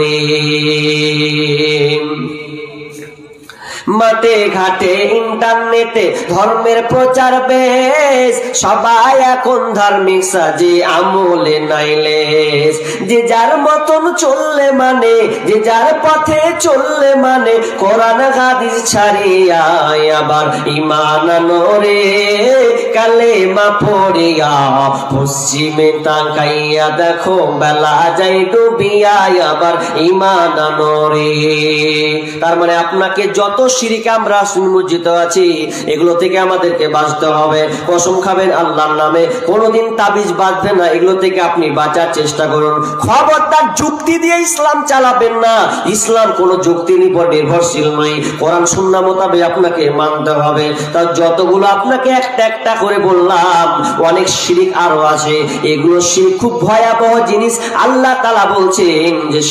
নূরে। মাঠে ঘাটে ইন্টারনেটে ধর্মের প্রচার বেশ, সবাই এখন ধার্মিক সাজে আমলে নাইলেস। যে যার মতন চললে মানে, যে যার পথে চললে মানে, কোরআন হাদিস ছাড়িয়া আবার ঈমান আনোরে। কালেমা পড়িয়া পশ্চিমে তাকাইয়া দেখো বেলা যায় ডুবিয়া আবার ঈমান আনোরে। তার মানে আপনাকে যত শিরকে আমরা নিমজ্জিত আছি, এগুলো থেকে আমাদেরকে বাঁচতে হবে। কসম খাবেন আল্লাহর নামে, কোনোদিন তাবিজ বাঁধবে না, এগুলো থেকে আপনি বাঁচার চেষ্টা করুন। খবরদার যুক্তি দিয়ে ইসলাম চালাবেন না। ইসলাম কোনো যুক্তির উপর নির্ভরশীল নয়, কোরআন সুন্নাহ মোতাবেক আপনাকে মানতে হবে। তার যতগুলো আপনাকে একটা একটা করে বললাম, অনেক শিরক আরো আছে। এগুলো শিরক খুব ভয়াবহ জিনিস। আল্লাহ তাআলা বলছেন যে